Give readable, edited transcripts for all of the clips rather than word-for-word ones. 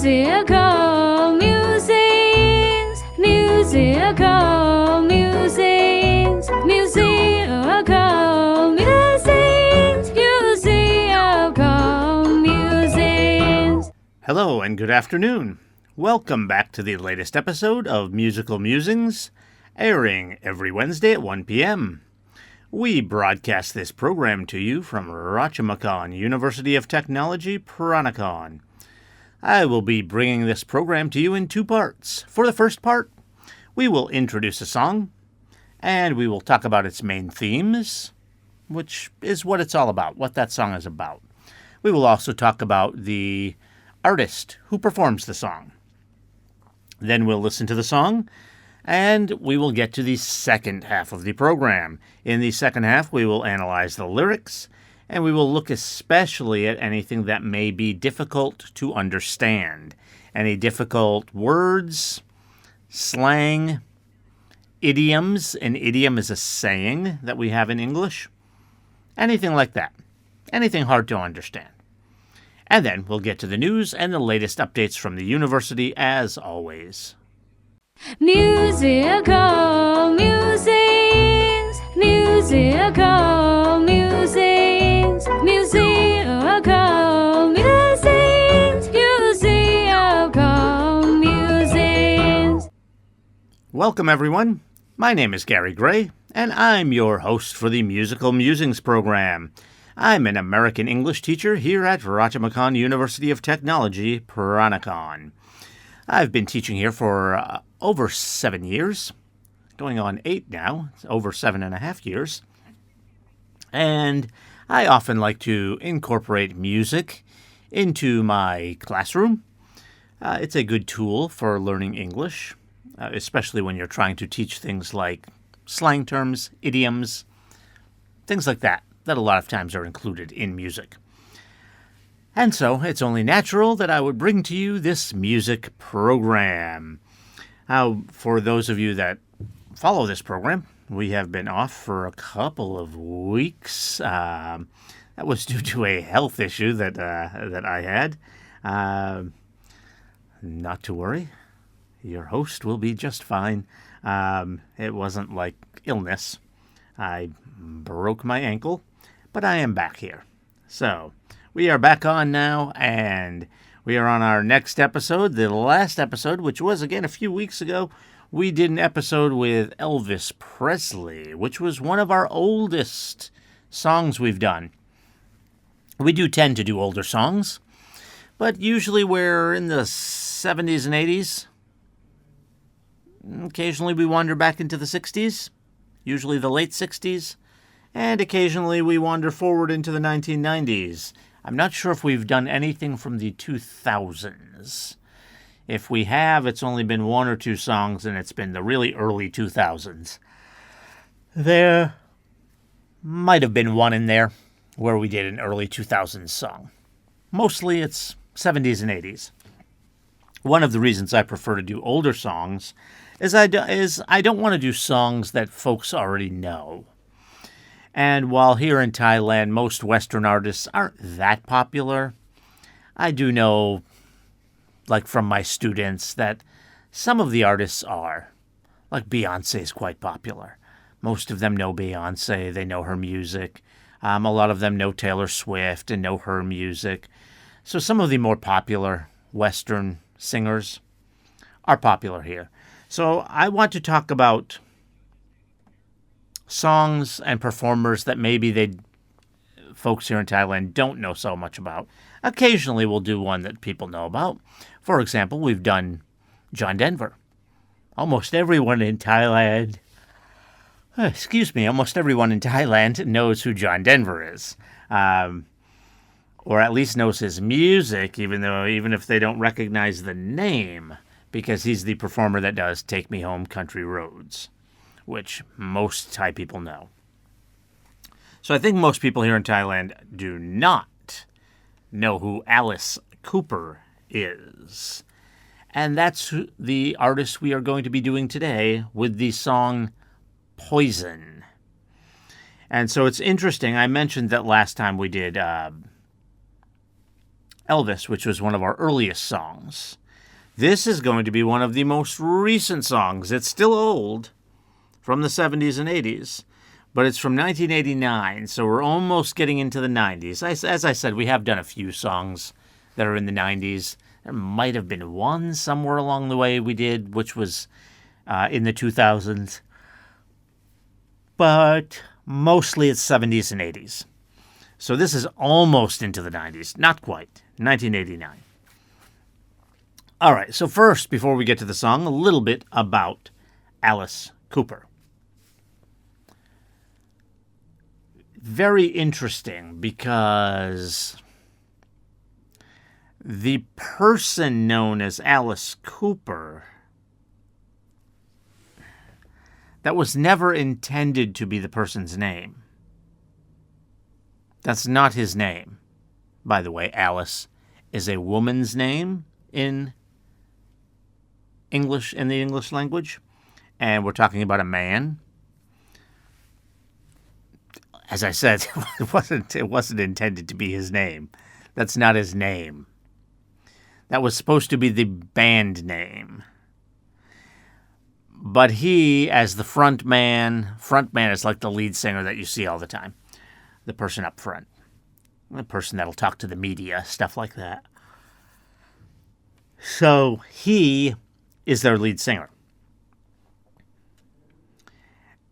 Musical musings, musical musings, musical musings, musical musings. Hello and good afternoon. Welcome back to the latest episode of Musical Musings, airing every Wednesday at 1 p.m. We broadcast this program to you from Rajamachan University of Technology, Peranakan. I will be bringing this program to you in two parts. For the first part, we will introduce a song, and we will talk about its main themes, which is what it's all about, what that song is about. We will also talk about the artist who performs the song. Then we'll listen to the song, and we will get to the second half of the program. In the second half, we will analyze the lyrics, and we will look especially at anything that may be difficult to understand. Any difficult words, slang, idioms. An idiom is a saying that we have in English. Anything like that. Anything hard to understand. And then we'll get to the news and the latest updates from the university as always. Musical musings, musical musings, musical musings, musical musings. Welcome, everyone. My name is Gary Gray, and I'm your host for the Musical Musings program. I'm an American English teacher here at Rajamachan University of Technology, Peranakan. I've been teaching here for over 7 years, going on 8 now, over 7.5 years. And I often like to incorporate music into my classroom. It's a good tool for learning English, especially when you're trying to teach things like slang terms, idioms, things like that a lot of times are included in music. And so it's only natural that I would bring to you this music program. For those of you that follow this program, we have been off for a couple of weeks. That was due to a health issue that I had. Not to worry. Your host will be just fine. It wasn't like illness. I broke my ankle, but I am back here. So, we are back on now, and we are on our next episode, the last episode, which was, again, a few weeks ago. We did an episode with Elvis Presley, which was one of our oldest songs we've done. We do tend to do older songs, but usually we're in the 70s and 80s. Occasionally we wander back into the 60s, usually the late 60s, and occasionally we wander forward into the 1990s. I'm not sure if we've done anything from the 2000s. If we have, it's only been one or two songs, and it's been the really early 2000s. There might have been one in there where we did an early 2000s song. Mostly it's 70s and 80s. One of the reasons I prefer to do older songs is I don't want to do songs that folks already know. And while here in Thailand, most Western artists aren't that popular, I do know, like from my students, that some of the artists are. Like Beyoncé is quite popular. Most of them know Beyoncé, they know her music. A lot of them know Taylor Swift and know her music. So some of the more popular Western singers are popular here. So I want to talk about songs and performers that maybe folks here in Thailand don't know so much about. Occasionally we'll do one that people know about. For example, we've done John Denver. Almost everyone in Thailand knows who John Denver is. Or at least knows his music, even if they don't recognize the name, because he's the performer that does Take Me Home Country Roads, which most Thai people know. So I think most people here in Thailand do not know who Alice Cooper is. And that's the artist we are going to be doing today with the song Poison. And so it's interesting. I mentioned that last time we did Elvis, which was one of our earliest songs. This is going to be one of the most recent songs. It's still old, from the 70s and 80s, but it's from 1989, so we're almost getting into the 90s. As I said, we have done a few songs that are in the 90s. There might have been one somewhere along the way we did, which was in the 2000s. But mostly it's 70s and 80s. So this is almost into the 90s. Not quite. 1989. All right, so first, before we get to the song, a little bit about Alice Cooper. Very interesting because the person known as Alice Cooper, that was never intended to be the person's name. That's not his name. By the way, Alice is a woman's name in English, in the English language, and we're talking about a man. As I said, it wasn't intended to be his name. That's not his name. That was supposed to be the band name. But he, as the front man is like the lead singer that you see all the time. The person up front. The person that'll talk to the media, stuff like that. So he is their lead singer.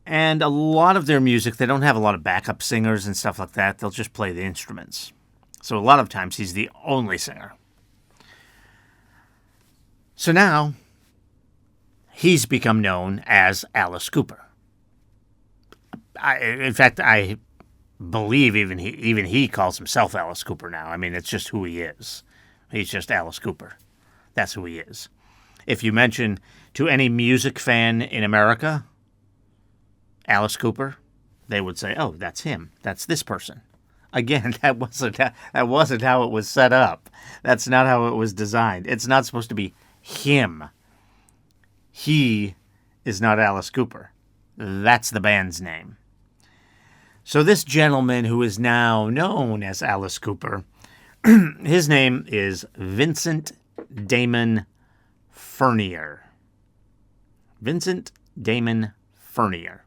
And a lot of their music, they don't have a lot of backup singers and stuff like that. They'll just play the instruments. So a lot of times he's the only singer. So now he's become known as Alice Cooper. In fact, I believe even he calls himself Alice Cooper now. I mean, it's just who he is. He's just Alice Cooper. That's who he is. If you mention to any music fan in America Alice Cooper, they would say, "Oh, that's him. That's this person." Again, that wasn't how it was set up. That's not how it was designed. It's not supposed to be him. He is not Alice Cooper. That's the band's name. So this gentleman who is now known as Alice Cooper, his name is Vincent Damon Furnier. Vincent Damon Furnier.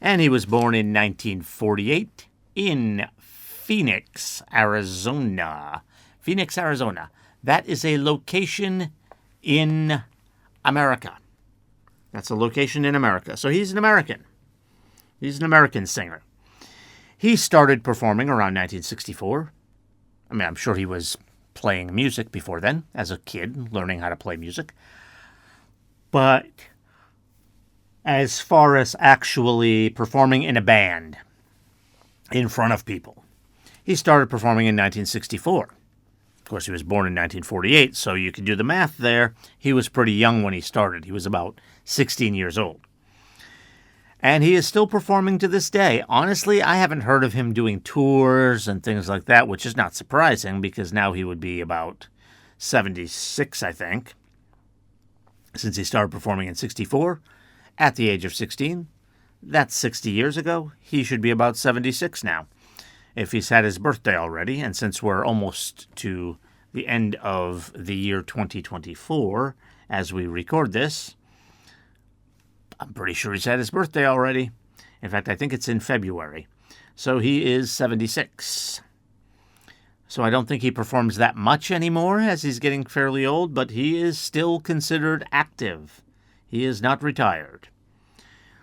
And he was born in 1948 in Phoenix, Arizona. Phoenix, Arizona. That is a location in America. That's a location in America. So he's an American. He's an American singer. He started performing around 1964. I mean, I'm sure he was playing music before then, as a kid, learning how to play music. But as far as actually performing in a band in front of people, he started performing in 1964. Of course, he was born in 1948, so you can do the math there. He was pretty young when he started. He was about 16 years old. And he is still performing to this day. Honestly, I haven't heard of him doing tours and things like that, which is not surprising because now he would be about 76, I think, since he started performing in 64 at the age of 16. That's 60 years ago. He should be about 76 now, if he's had his birthday already. And since we're almost to the end of the year 2024 as we record this, I'm pretty sure he's had his birthday already. In fact, I think it's in February. So he is 76. So I don't think he performs that much anymore as he's getting fairly old, but he is still considered active. He is not retired.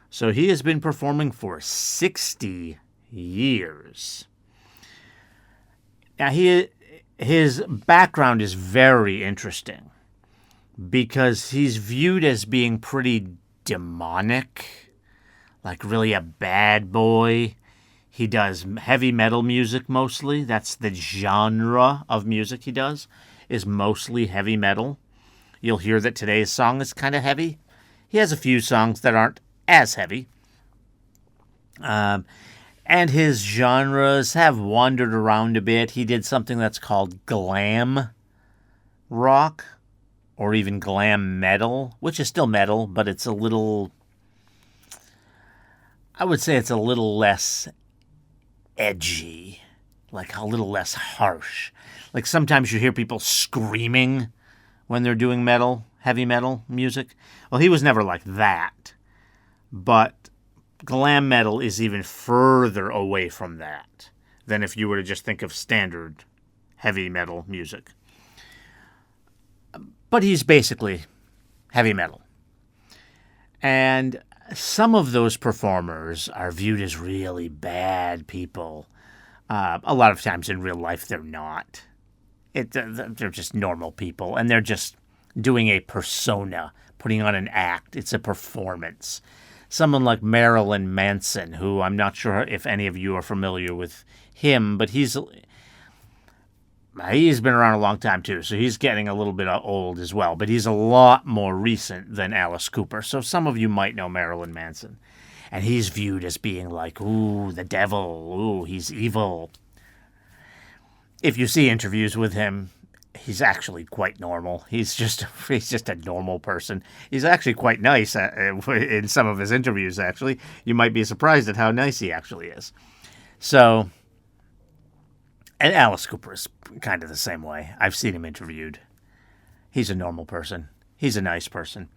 So he has been performing for 60 years. Now, his background is very interesting because he's viewed as being pretty demonic, like really a bad boy. He does heavy metal music mostly. That's the genre of music he does, is mostly heavy metal. You'll hear that today's song is kind of heavy. He has a few songs that aren't as heavy. And his genres have wandered around a bit. He did something that's called glam rock, or even glam metal, which is still metal, but it's a little, I would say it's a little less edgy like a little less harsh. Like sometimes you hear people screaming when they're doing heavy metal music. Well, he was never like that. But glam metal is even further away from that than if you were to just think of standard heavy metal music. But he's basically heavy metal. And some of those performers are viewed as really bad people. A lot of times in real life, they're not. They're just normal people, and they're just doing a persona, putting on an act. It's a performance. Someone like Marilyn Manson, who I'm not sure if any of you are familiar with him, but he's been around a long time too, so he's getting a little bit old as well, but he's a lot more recent than Alice Cooper, so some of you might know Marilyn Manson. And he's viewed as being like, ooh, the devil, ooh, he's evil. If you see interviews with him, he's actually quite normal. He's just a normal person. He's actually quite nice in some of his interviews, actually. You might be surprised at how nice he actually is. So, and Alice Cooper is kind of the same way. I've seen him interviewed. He's a normal person. He's a nice person.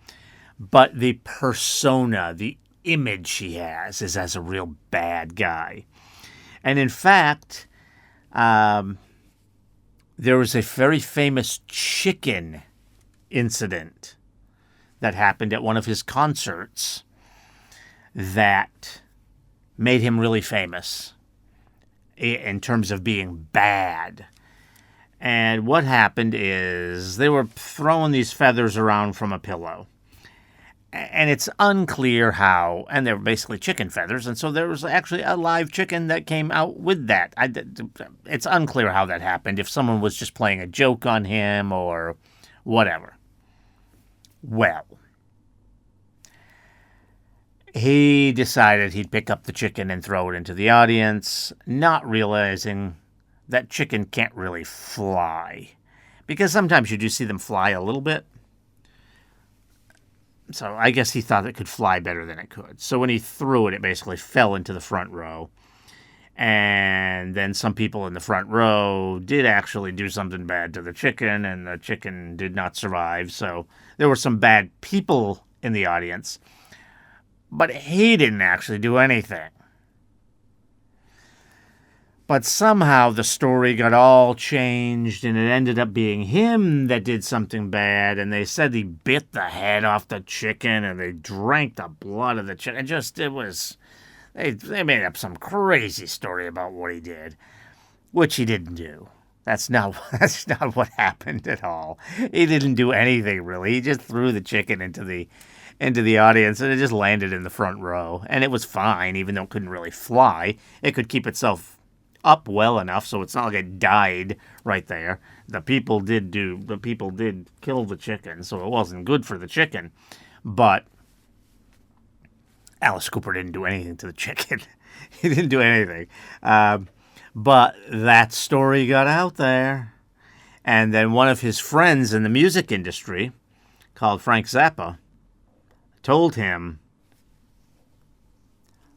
But the persona, the image he has is as a real bad guy. And in fact, there was a very famous chicken incident that happened at one of his concerts that made him really famous in terms of being bad. And what happened is they were throwing these feathers around from a pillow. And it's unclear how, and they're basically chicken feathers, and so there was actually a live chicken that came out with that. It's unclear how that happened, if someone was just playing a joke on him or whatever. Well, he decided he'd pick up the chicken and throw it into the audience, not realizing that chicken can't really fly. Because sometimes you do see them fly a little bit. So I guess he thought it could fly better than it could. So when he threw it, it basically fell into the front row. And then some people in the front row did actually do something bad to the chicken, and the chicken did not survive. So there were some bad people in the audience. But he didn't actually do anything. But somehow the story got all changed, and it ended up being him that did something bad, and they said he bit the head off the chicken, and they drank the blood of the chicken. They made up some crazy story about what he did, which he didn't do. That's not what happened at all. He didn't do anything, really. He just threw the chicken into the audience, and it just landed in the front row. And it was fine, even though it couldn't really fly. It could keep itself up well enough, so it's not like it died right there. The people did kill the chicken, so it wasn't good for the chicken. But Alice Cooper didn't do anything to the chicken. He didn't do anything. But that story got out there. And then one of his friends in the music industry, called Frank Zappa, told him,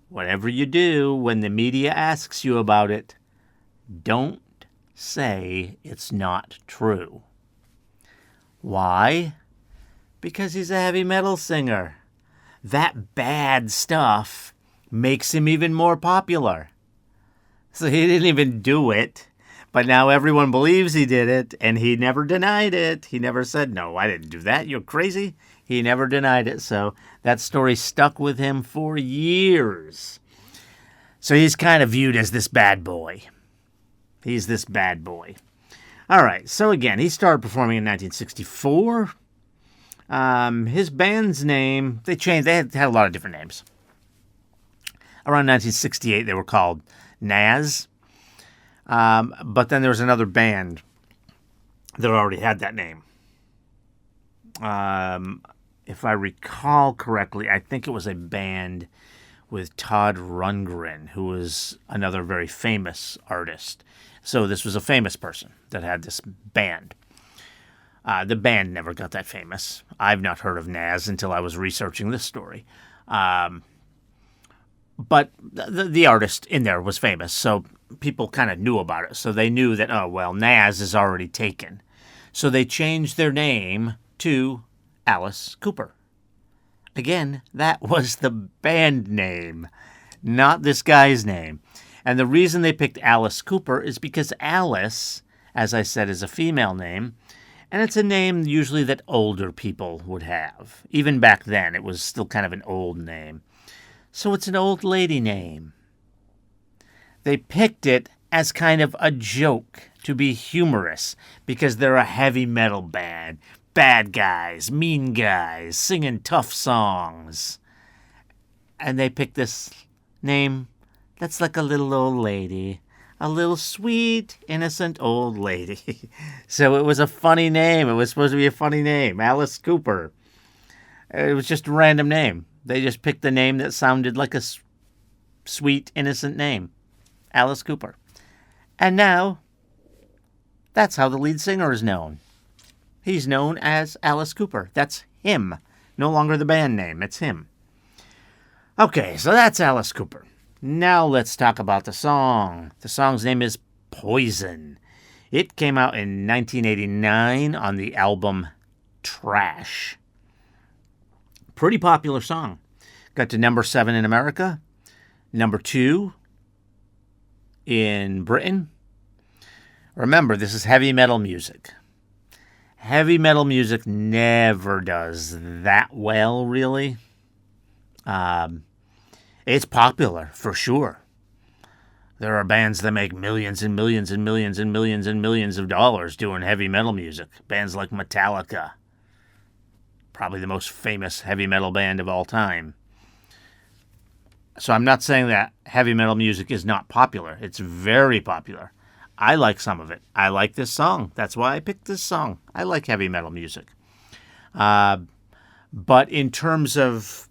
whatever you do, when the media asks you about it, don't say it's not true. Why? Because he's a heavy metal singer. That bad stuff makes him even more popular. So he didn't even do it, but now everyone believes he did it, and he never denied it. He never said, no, I didn't do that. You're crazy. He never denied it, so that story stuck with him for years. So he's kind of viewed as this bad boy. He's this bad boy. All right, so again, he started performing in 1964. His band's name, they changed. They had a lot of different names. Around 1968, they were called Nas. But then there was another band that already had that name. If I recall correctly, I think it was a band with Todd Rundgren, who was another very famous artist. So this was a famous person that had this band. The band never got that famous. I've not heard of Nas until I was researching this story. But the artist in there was famous. So people kind of knew about it. So they knew that, oh, well, Nas is already taken. So they changed their name to Alice Cooper. Again, that was the band name, not this guy's name. And the reason they picked Alice Cooper is because Alice, as I said, is a female name, and it's a name usually that older people would have. Even back then, it was still kind of an old name. So it's an old lady name. They picked it as kind of a joke to be humorous because they're a heavy metal band. Bad guys, mean guys, singing tough songs. And they picked this name that's like a little old lady. A little sweet, innocent old lady. So it was a funny name. It was supposed to be a funny name. Alice Cooper. It was just a random name. They just picked the name that sounded like a sweet, innocent name. Alice Cooper. And now, that's how the lead singer is known. He's known as Alice Cooper. That's him. No longer the band name. It's him. Okay, so that's Alice Cooper. Now let's talk about the song. The song's name is Poison. It came out in 1989 on the album Trash. Pretty popular song. Got to number 7 in America, number 2 in Britain. Remember, this is heavy metal music. Heavy metal music never does that well, really. It's popular, for sure. There are bands that make millions and millions and millions and millions and millions of dollars doing heavy metal music. Bands like Metallica. Probably the most famous heavy metal band of all time. So I'm not saying that heavy metal music is not popular. It's very popular. I like some of it. I like this song. That's why I picked this song. I like heavy metal music. But in terms of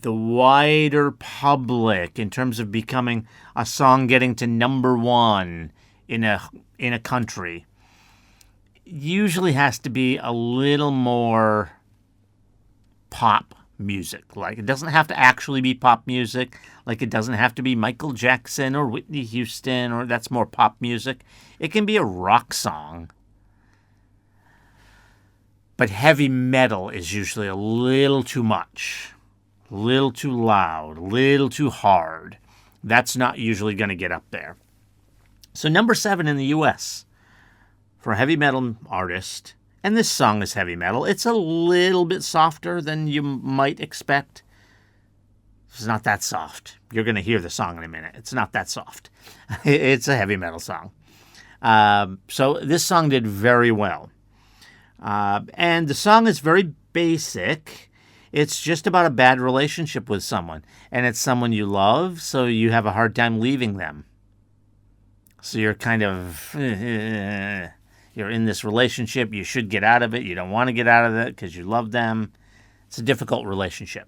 the wider public, in terms of becoming a song getting to number 1 in a country, usually has to be a little more pop music. Like, it doesn't have to actually be pop music. Like, it doesn't have to be Michael Jackson or Whitney Houston, or that's more pop music. It can be a rock song. But heavy metal is usually a little too much. A little too loud, a little too hard. That's not usually going to get up there. So number 7 in the U.S. for a heavy metal artist, and this song is heavy metal. It's a little bit softer than you might expect. It's not that soft. You're going to hear the song in a minute. It's not that soft. It's a heavy metal song. So this song did very well. And the song is very basic. It's just about a bad relationship with someone. And it's someone you love, so you have a hard time leaving them. So you're kind of, you're in this relationship. You should get out of it. You don't want to get out of it because you love them. It's a difficult relationship.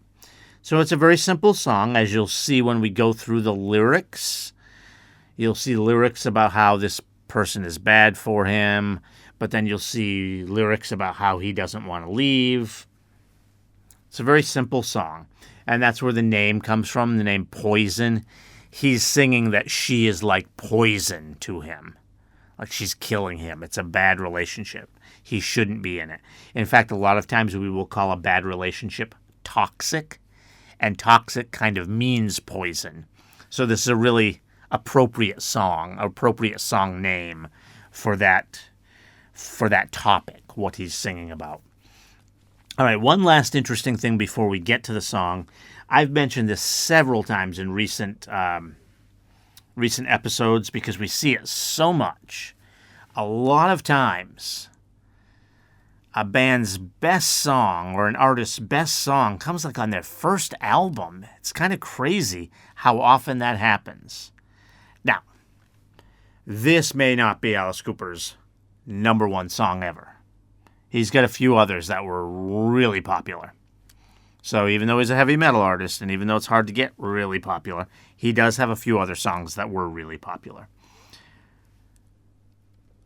So it's a very simple song, as you'll see when we go through the lyrics. You'll see lyrics about how this person is bad for him, but then you'll see lyrics about how he doesn't want to leave. It's a very simple song, and that's where the name comes from, the name Poison. He's singing that she is like poison to him, like she's killing him. It's a bad relationship. He shouldn't be in it. In fact, a lot of times we will call a bad relationship toxic, and toxic kind of means poison. So this is a really appropriate song name for that topic, what he's singing about. All right, one last interesting thing before we get to the song. I've mentioned this several times in recent episodes because we see it so much. A lot of times, a band's best song or an artist's best song comes like on their first album. It's kind of crazy how often that happens. Now, this may not be Alice Cooper's number 1 song ever. He's got a few others that were really popular. So even though he's a heavy metal artist, and even though it's hard to get really popular, he does have a few other songs that were really popular.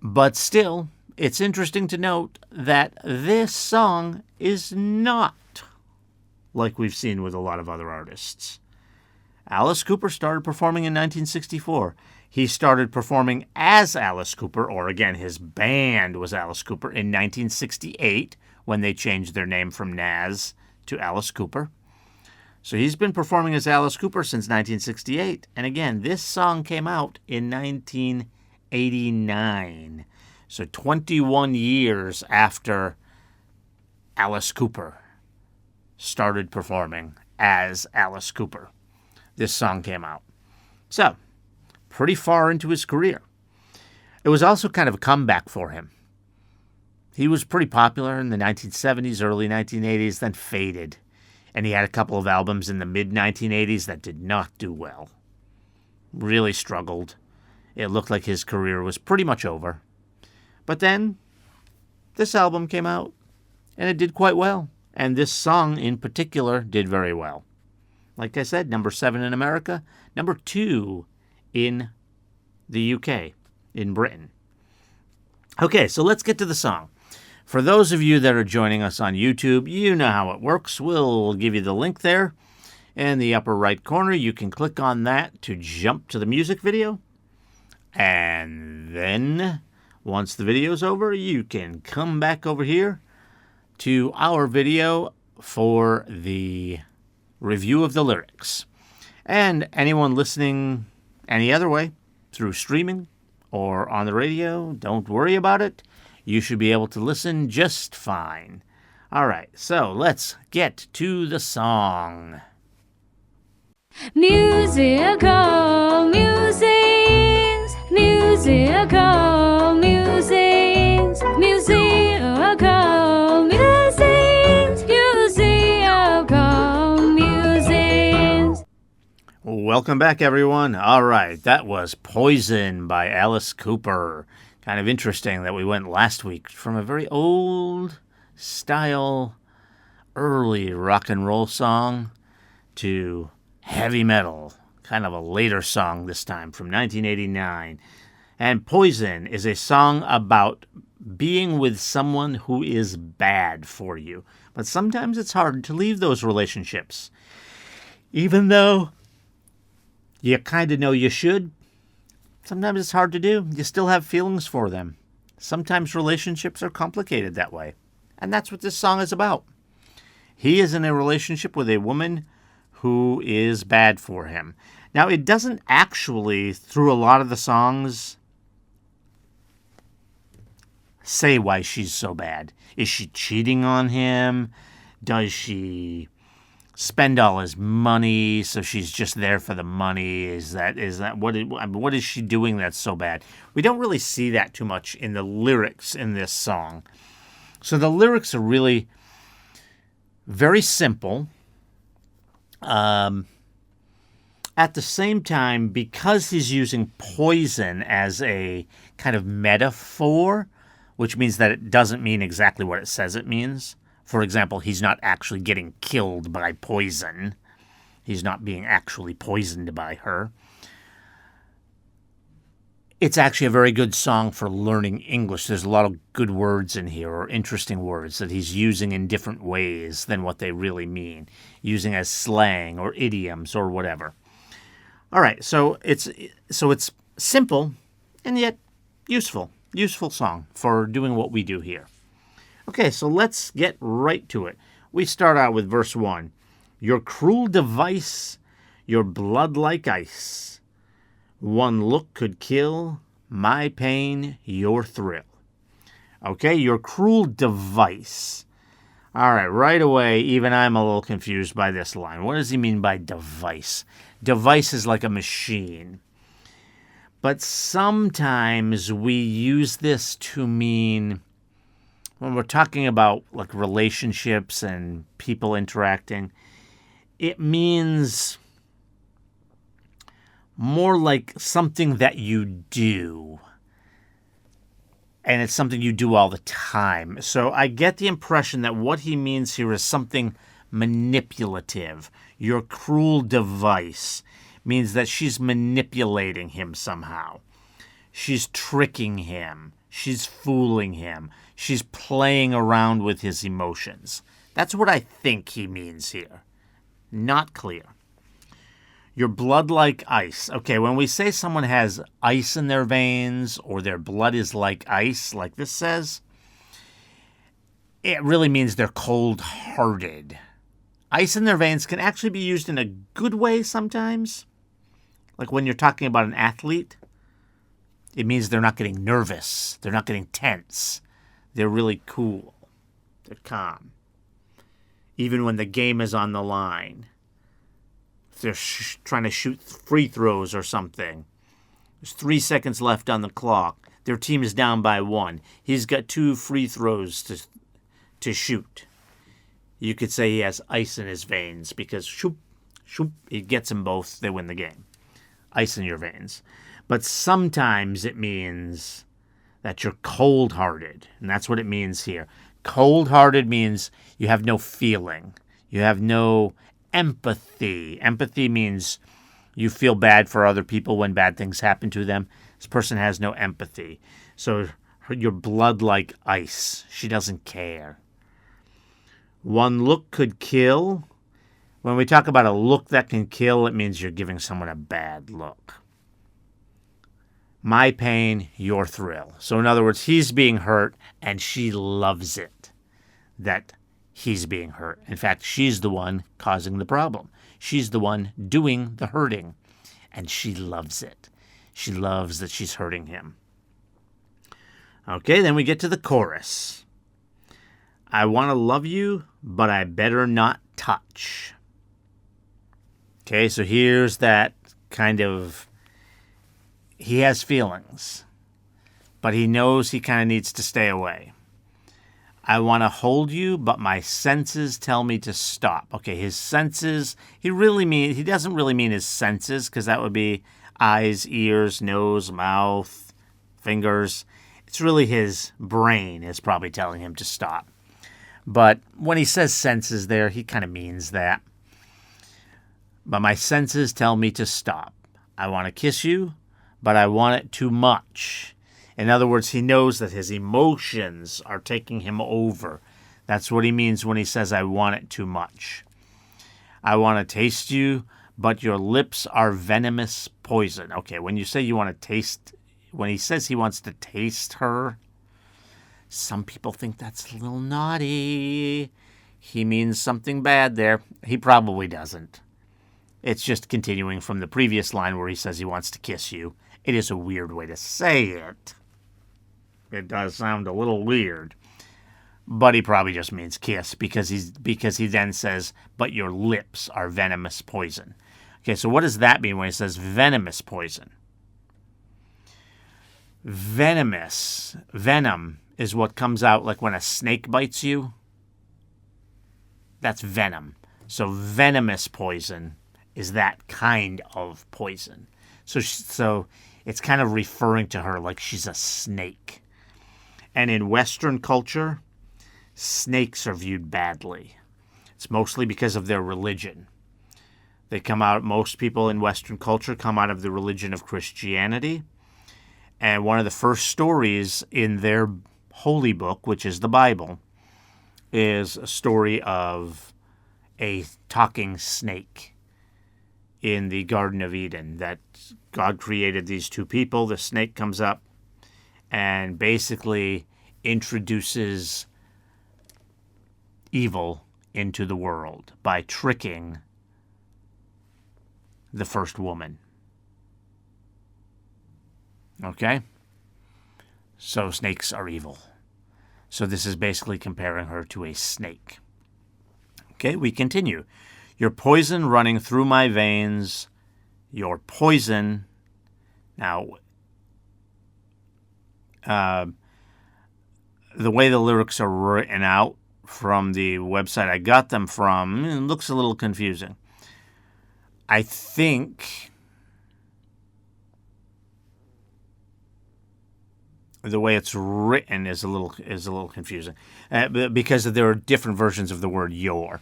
But still, it's interesting to note that this song is not like we've seen with a lot of other artists. Alice Cooper started performing in 1964. He started performing as Alice Cooper, or again, his band was Alice Cooper, in 1968 when they changed their name from Nas to Alice Cooper. So he's been performing as Alice Cooper since 1968. And again, this song came out in 1989. So 21 years after Alice Cooper started performing as Alice Cooper, this song came out. So, pretty far into his career. It was also kind of a comeback for him. He was pretty popular in the 1970s, early 1980s, then faded. And he had a couple of albums in the mid-1980s that did not do well. Really struggled. It looked like his career was pretty much over. But then, this album came out, and it did quite well. And this song in particular did very well. Like I said, number 7 in America, number 2 in the UK, in Britain. Okay, so let's get to the song. For those of you that are joining us on YouTube, you know how it works. We'll give you the link there. In the upper right corner, you can click on that to jump to the music video. And then, once the video's over, you can come back over here to our video for the review of the lyrics. And anyone listening any other way, through streaming or on the radio, don't worry about it. You should be able to listen just fine. All right, so let's get to the song. Musical musings, musical musings, musical musings, musical musings. Welcome back, everyone. All right, that was Poison by Alice Cooper. Kind of interesting that we went last week from a very old style, early rock and roll song to heavy metal, kind of a later song this time from 1989. And Poison is a song about being with someone who is bad for you. But sometimes it's hard to leave those relationships. Even though you kind of know you should, sometimes it's hard to do. You still have feelings for them. Sometimes relationships are complicated that way. And that's what this song is about. He is in a relationship with a woman who is bad for him. Now, it doesn't actually, through a lot of the songs, say why she's so bad. Is she cheating on him? Does she spend all his money so she's just there for the money? Is that what is she doing that's so bad? We don't really see that too much in the lyrics in this song. So the lyrics are really very simple. At the same time, because he's using poison as a kind of metaphor, which means that it doesn't mean exactly what it says it means. For example, he's not actually getting killed by poison. He's not being actually poisoned by her. It's actually a very good song for learning English. There's a lot of good words in here, or interesting words, that he's using in different ways than what they really mean, using as slang or idioms or whatever. All right, so it's simple and yet useful song for doing what we do here. Okay, so let's get right to it. We start out with verse 1. Your cruel device, your blood like ice. One look could kill, my pain, your thrill. Okay, your cruel device. All right away, even I'm a little confused by this line. What does he mean by device? Device is like a machine. But sometimes we use this to mean, when we're talking about like relationships and people interacting, it means more like something that you do. And it's something you do all the time. So I get the impression that what he means here is something manipulative. Your cruel device means that she's manipulating him somehow. She's tricking him. She's fooling him. She's playing around with his emotions. That's what I think he means here. Not clear. Your blood like ice. Okay, when we say someone has ice in their veins or their blood is like ice, like this says, it really means they're cold-hearted. Ice in their veins can actually be used in a good way sometimes. Like when you're talking about an athlete, it means they're not getting nervous. They're not getting tense. They're really cool. They're calm. Even when the game is on the line. If they're trying to shoot free throws or something. There's 3 seconds left on the clock. Their team is down by 1. He's got 2 free throws to shoot. You could say he has ice in his veins because shoop, shoop, he gets them both. They win the game. Ice in your veins. But sometimes it means that you're cold-hearted. And that's what it means here. Cold-hearted means you have no feeling. You have no empathy. Empathy means you feel bad for other people when bad things happen to them. This person has no empathy. So your blood like ice. She doesn't care. One look could kill. When we talk about a look that can kill, it means you're giving someone a bad look. My pain, your thrill. So in other words, he's being hurt and she loves it that he's being hurt. In fact, she's the one causing the problem. She's the one doing the hurting and she loves it. She loves that she's hurting him. Okay, then we get to the chorus. I want to love you, but I better not touch. Okay, so here's that kind of, he has feelings, but he knows he kind of needs to stay away. I want to hold you, but my senses tell me to stop. Okay, his senses, he doesn't really mean his senses, because that would be eyes, ears, nose, mouth, fingers. It's really his brain is probably telling him to stop. But when he says senses there, he kind of means that. But my senses tell me to stop. I want to kiss you, but I want it too much. In other words, he knows that his emotions are taking him over. That's what he means when he says, I want it too much. I want to taste you, but your lips are venomous poison. Okay, when you say you want to taste, when he says he wants to taste her, some people think that's a little naughty. He means something bad there. He probably doesn't. It's just continuing from the previous line where he says he wants to kiss you. It is a weird way to say it. It does sound a little weird. But he probably just means kiss because he then says, but your lips are venomous poison. Okay, so what does that mean when he says venomous poison? Venom is what comes out like when a snake bites you. That's venom. So venomous poison is that kind of poison. So it's kind of referring to her like she's a snake. And in Western culture, snakes are viewed badly. It's mostly because of their religion. Most people in Western culture come out of the religion of Christianity. And one of the first stories in their holy book, which is the Bible, is a story of a talking snake in the Garden of Eden, that God created these two people. The snake comes up and basically introduces evil into the world by tricking the first woman. Okay? So snakes are evil. So this is basically comparing her to a snake. Okay, we continue. Your poison running through my veins. Your poison. Now, the way the lyrics are written out from the website I got them from, it looks a little confusing. I think the way it's written is a little confusing because there are different versions of the word your.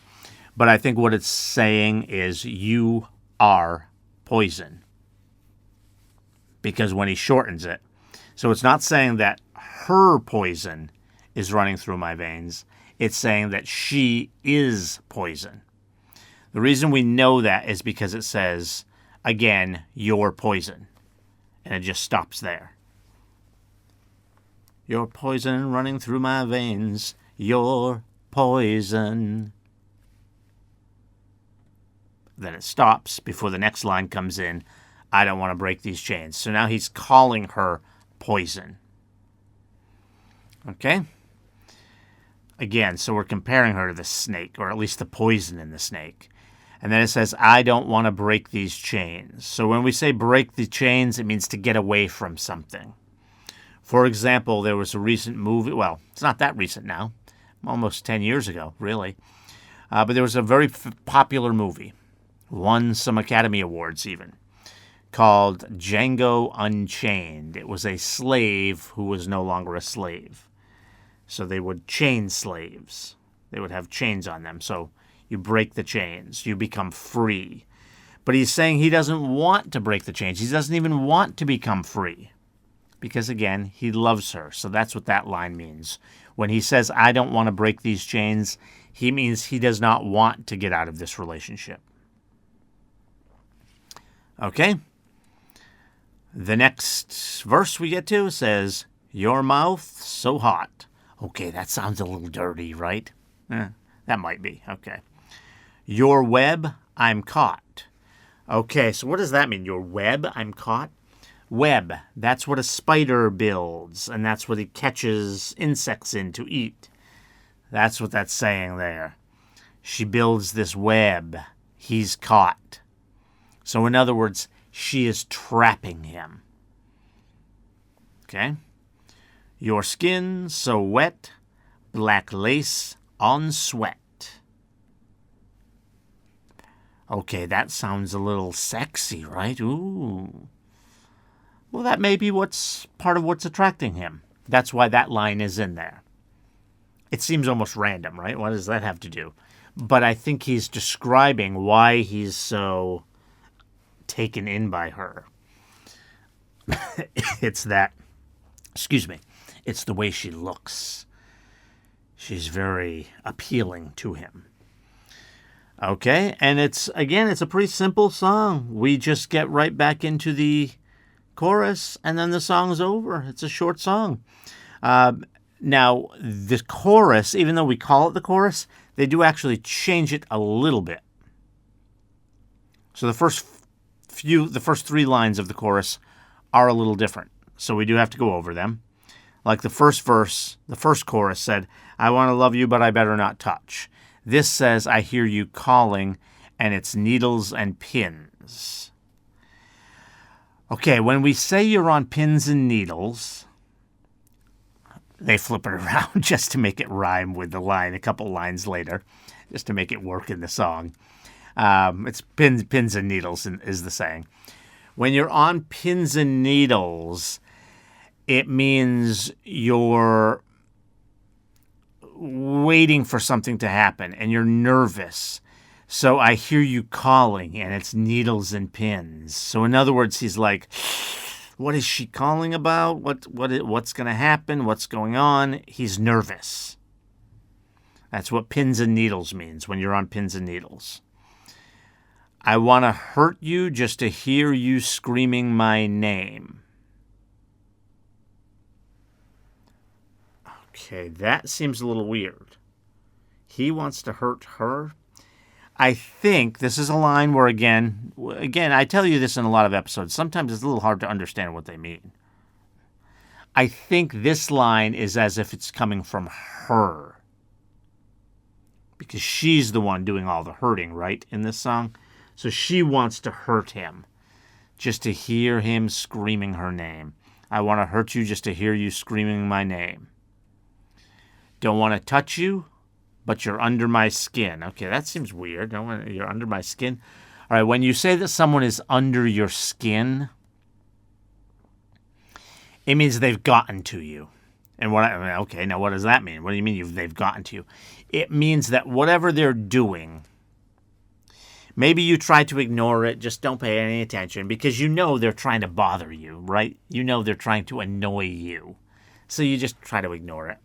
But I think what it's saying is you are poison. Because when he shortens it. So it's not saying that her poison is running through my veins. It's saying that she is poison. The reason we know that is because it says, again, you're poison. And it just stops there. You're poison running through my veins. You're poison. Then it stops before the next line comes in. I don't want to break these chains. So now he's calling her poison. Okay? Again, so we're comparing her to the snake, or at least the poison in the snake. And then it says, I don't want to break these chains. So when we say break the chains, it means to get away from something. For example, there was a recent movie. Well, it's not that recent now. Almost 10 years ago, really. But there was a very popular movie. Won some Academy Awards even. Called Django Unchained. It was a slave who was no longer a slave. So they would chain slaves. They would have chains on them. So you break the chains. You become free. But he's saying he doesn't want to break the chains. He doesn't even want to become free. Because, again, he loves her. So that's what that line means. When he says, I don't want to break these chains, he means he does not want to get out of this relationship. Okay? The next verse we get to says, your mouth so hot. Okay, that sounds a little dirty, right? That might be. Okay. Your web, I'm caught. Okay, so what does that mean? Your web, I'm caught? Web, that's what a spider builds, and that's what he catches insects in to eat. That's what that's saying there. She builds this web. He's caught. So in other words, she is trapping him. Okay? Your skin so wet, black lace on sweat. Okay, that sounds a little sexy, right? Ooh. Well, that may be part of what's attracting him. That's why that line is in there. It seems almost random, right? What does that have to do? But I think he's describing why he's so taken in by her. It's the way she looks. She's very appealing to him. Okay, and it's a pretty simple song. We just get right back into the chorus, and then the song's over. It's a short song. Now, the chorus, even though we call it the chorus, they do actually change it a little bit. So the first three lines of the chorus are a little different. So we do have to go over them. Like the first verse, the first chorus said, I want to love you, but I better not touch. This says, I hear you calling, and it's needles and pins. Okay, when we say you're on pins and needles, they flip it around just to make it rhyme with the line a couple lines later, just to make it work in the song. It's pins and needles is the saying. When you're on pins and needles, it means you're waiting for something to happen and you're nervous. So I hear you calling, and it's needles and pins. So in other words, he's like, what is she calling about? What's going to happen? What's going on? He's nervous. That's what pins and needles means when you're on pins and needles. I want to hurt you just to hear you screaming my name. Okay, that seems a little weird. He wants to hurt her. I think this is a line where, again, I tell you this in a lot of episodes. Sometimes it's a little hard to understand what they mean. I think this line is as if it's coming from her. Because she's the one doing all the hurting, right, in this song? So she wants to hurt him, just to hear him screaming her name. I want to hurt you just to hear you screaming my name. Don't want to touch you, but you're under my skin. Okay, that seems weird. You're under my skin. All right, when you say that someone is under your skin, it means they've gotten to you. And okay, now what does that mean? What do you mean they've gotten to you? It means that whatever they're doing, maybe you try to ignore it, just don't pay any attention, because you know they're trying to bother you, right? You know they're trying to annoy you. So you just try to ignore it.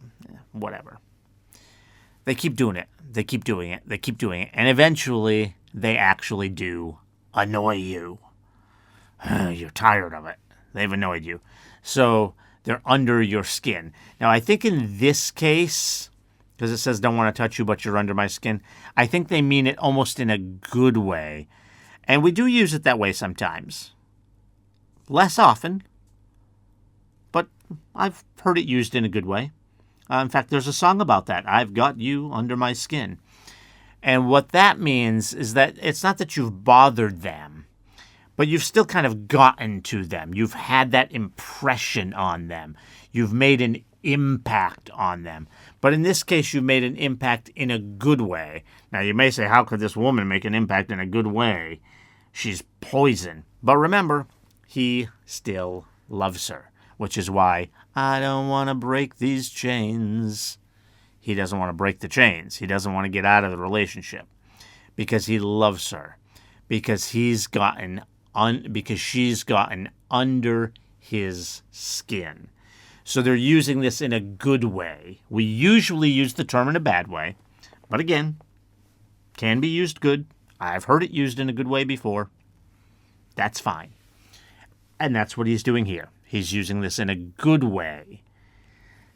Whatever. They keep doing it. They keep doing it. They keep doing it. And eventually, they actually do annoy you. You're tired of it. They've annoyed you. So they're under your skin. Now, I think in this case, because it says don't want to touch you, but you're under my skin, I think they mean it almost in a good way. And we do use it that way sometimes. Less often, but I've heard it used in a good way. In fact, there's a song about that. I've got you under my skin. And what that means is that it's not that you've bothered them, but you've still kind of gotten to them. You've had that impression on them. You've made an impact on them. But in this case, you've made an impact in a good way. Now, you may say, how could this woman make an impact in a good way? She's poison. But remember, he still loves her, which is why I don't want to break these chains. He doesn't want to break the chains. He doesn't want to get out of the relationship because he loves her, because she's gotten under his skin. So they're using this in a good way. We usually use the term in a bad way, but again, can be used good. I've heard it used in a good way before. That's fine. And that's what he's doing here. He's using this in a good way,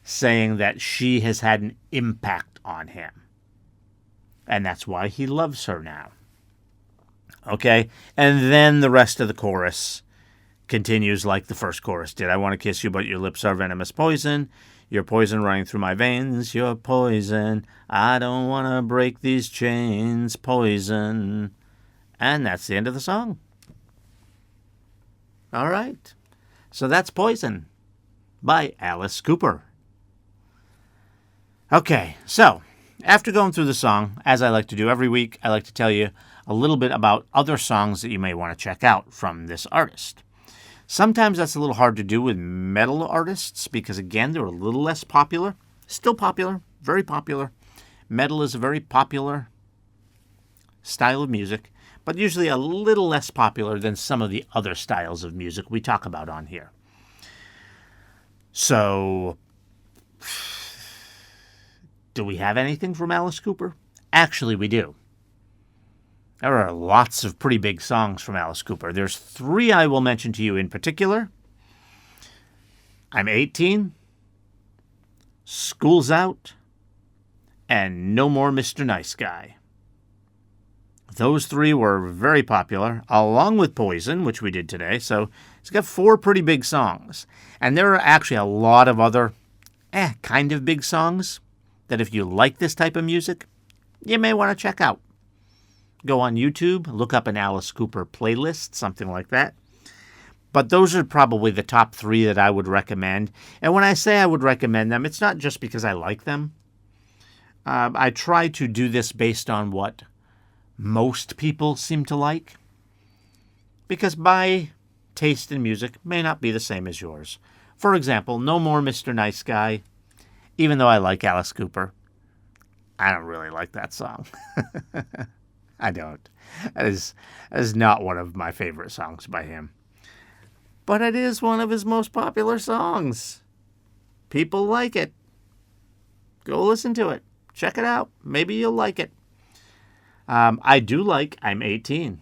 saying that she has had an impact on him. And that's why he loves her now. Okay? And then the rest of the chorus continues like the first chorus did. I want to kiss you, but your lips are venomous poison. Your poison running through my veins. Your poison. I don't want to break these chains. Poison. And that's the end of the song. All right. So that's Poison by Alice Cooper. Okay, so after going through the song, as I like to do every week, I like to tell you a little bit about other songs that you may want to check out from this artist. Sometimes that's a little hard to do with metal artists because, again, they're a little less popular. Still popular, very popular. Metal is a very popular style of music, but usually a little less popular than some of the other styles of music we talk about on here. So, do we have anything from Alice Cooper? Actually, we do. There are lots of pretty big songs from Alice Cooper. There's 3 I will mention to you in particular. I'm 18, School's Out, and No More Mr. Nice Guy. Those 3 were very popular, along with Poison, which we did today. So it's got 4 pretty big songs. And there are actually a lot of other kind of big songs that if you like this type of music, you may want to check out. Go on YouTube, look up an Alice Cooper playlist, something like that. But those are probably the top 3 that I would recommend. And when I say I would recommend them, it's not just because I like them. I try to do this based on what most people seem to like, because my taste in music may not be the same as yours. For example, No More Mr. Nice Guy, even though I like Alice Cooper, I don't really like that song. I don't. That is not one of my favorite songs by him. But it is one of his most popular songs. People like it. Go listen to it. Check it out. Maybe you'll like it. I do like I'm 18.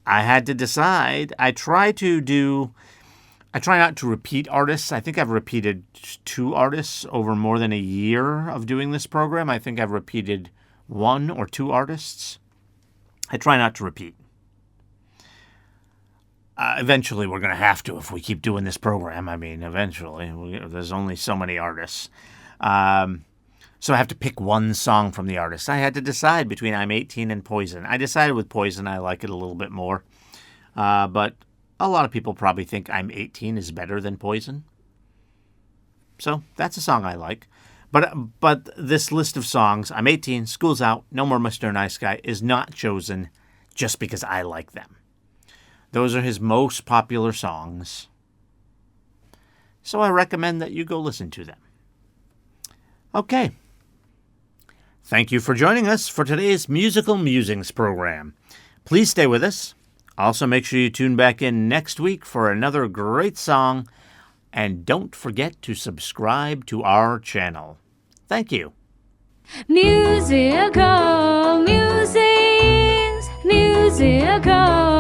I had to decide. I try not to repeat artists. I think I've repeated 2 artists over more than a year of doing this program. I think I've repeated 1 or 2 artists. I try not to repeat. Eventually, we're going to have to if we keep doing this program. I mean, eventually. There's only so many artists. So I have to pick one song from the artist. I had to decide between I'm 18 and Poison. I decided with Poison I like it a little bit more. But a lot of people probably think I'm 18 is better than Poison. So that's a song I like. But this list of songs, I'm 18, School's Out, No More Mr. Nice Guy, is not chosen just because I like them. Those are his most popular songs. So I recommend that you go listen to them. Okay. Thank you for joining us for today's Musical Musings program. Please stay with us. Also, make sure you tune back in next week for another great song. And don't forget to subscribe to our channel. Thank you. Musical musings, musical